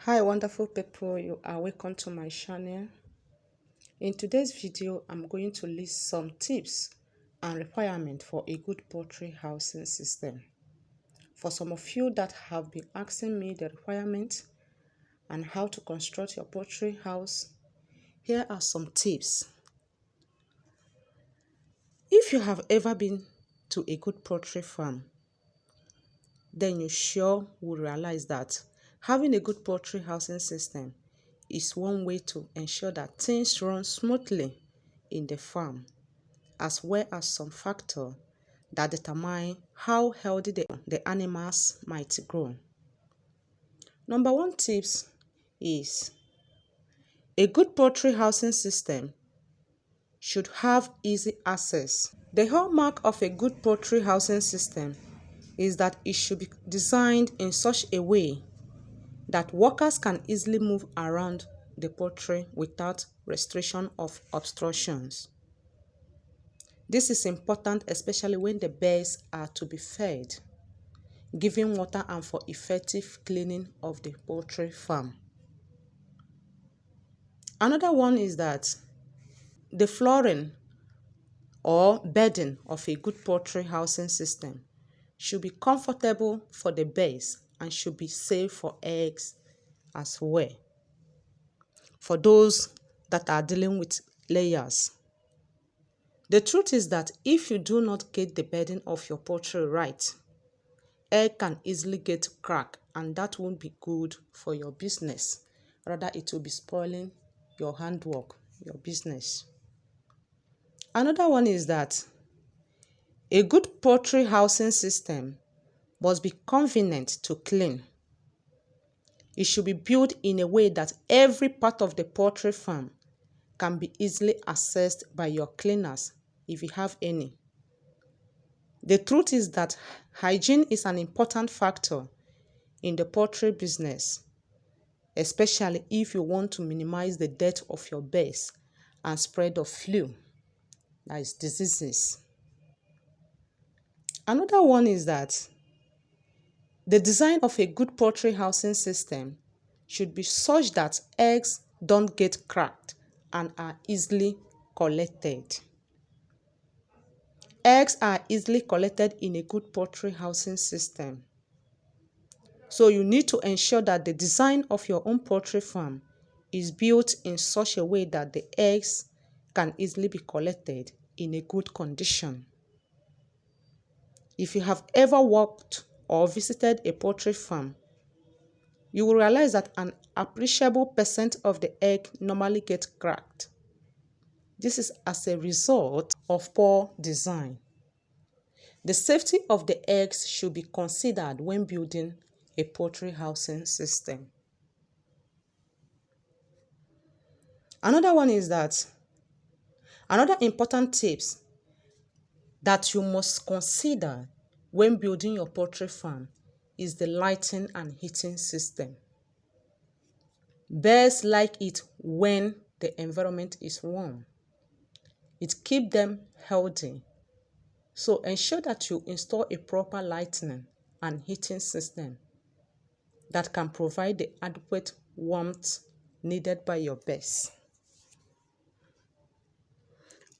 Hi wonderful people, you are welcome to my channel. In today's video, I'm going to list some tips and requirements for a good poultry housing system. For some of you that have been asking me the requirements and how to construct your poultry house, here are some tips. If you have ever been to a good poultry farm, then you sure will realize that having a good poultry housing system is one way to ensure that things run smoothly in the farm, as well as some factors that determine how healthy the animals might grow. Number one tips is a good poultry housing system should have easy access. The hallmark of a good poultry housing system is that it should be designed in such a way that workers can easily move around the poultry without restriction of obstructions. This is important especially when the birds are to be fed, giving water and for effective cleaning of the poultry farm. Another one is that the flooring or bedding of a good poultry housing system should be comfortable for the birds and should be safe for eggs as well. For those that are dealing with layers. The truth is that if you do not get the bedding of your poultry right, egg can easily get cracked and that won't be good for your business. Rather, it will be spoiling your handwork, your business. Another one is that a good poultry housing system must be convenient to clean. It should be built in a way that every part of the poultry farm can be easily accessed by your cleaners if you have any. The truth is that hygiene is an important factor in the poultry business, especially if you want to minimize the death of your birds and spread of flu, that is diseases. Another one is that the design of a good poultry housing system should be such that eggs don't get cracked and are easily collected. Eggs are easily collected in a good poultry housing system. So you need to ensure that the design of your own poultry farm is built in such a way that the eggs can easily be collected in a good condition. If you have ever walked or visited a poultry farm, you will realize that an appreciable percent of the egg normally gets cracked. This is as a result of poor design. The safety of the eggs should be considered when building a poultry housing system. Another one is that another important tips that you must consider when building your poultry farm is the lighting and heating system. Birds like it when the environment is warm. It keeps them healthy. So ensure that you install a proper lighting and heating system that can provide the adequate warmth needed by your birds.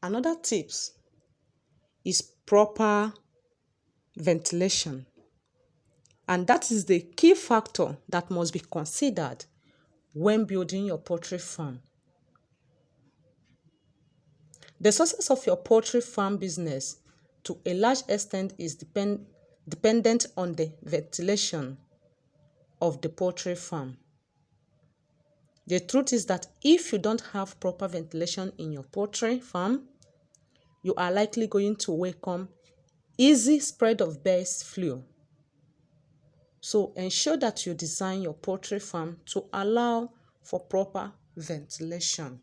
Another tips is proper ventilation. And that is the key factor that must be considered when building your poultry farm. The success of your poultry farm business to a large extent is dependent on the ventilation of the poultry farm. The truth is that if you don't have proper ventilation in your poultry farm, you are likely going to welcome easy spread of birds flu. So ensure that you design your poultry farm to allow for proper ventilation.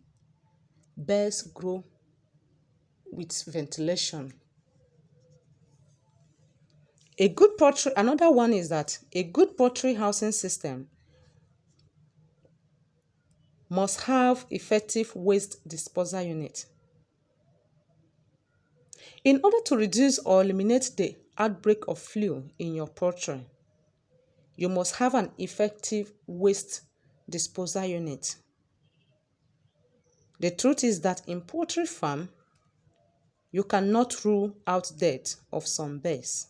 Birds grow with ventilation. Another one is that a good poultry housing system must have effective waste disposal unit. In order to reduce or eliminate the outbreak of flu in your poultry, you must have an effective waste disposal unit. The truth is that in poultry farm, you cannot rule out death of some birds,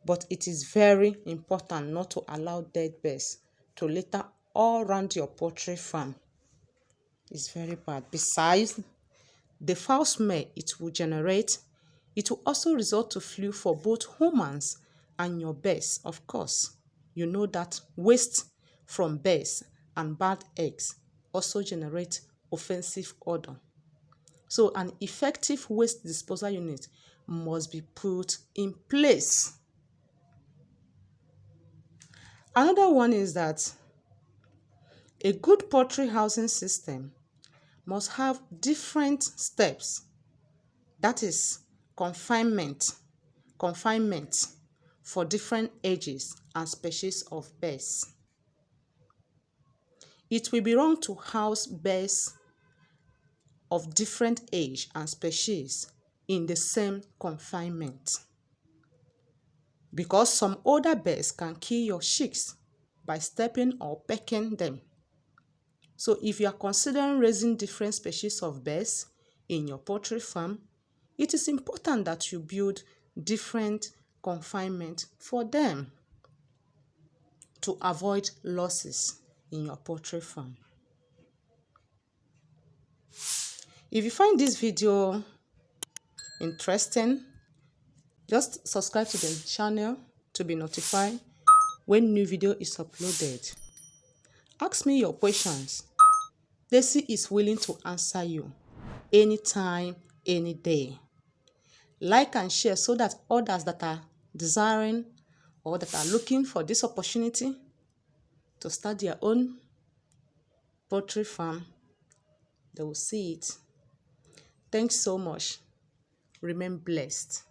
but it is very important not to allow dead birds to litter all around your poultry farm. It's very bad. Besides, the foul smell it will generate, it will also result to flu for both humans and your birds. Of course, you know that waste from birds and bad eggs also generate offensive odor. So an effective waste disposal unit must be put in place. Another one is that a good poultry housing system must have different steps. That is confinement for different ages and species of birds. It will be wrong to house birds of different age and species in the same confinement, because some older birds can kill your chicks by stepping or pecking them. So if you are considering raising different species of birds in your poultry farm, it is important that you build different confinement for them to avoid losses in your poultry farm. If you find this video interesting, just subscribe to the channel to be notified when new video is uploaded. Ask me your questions. Daisy is willing to answer you anytime, any day. Like and share so that others that are desiring or that are looking for this opportunity to start their own poultry farm, they will see it. Thanks so much. Remain blessed.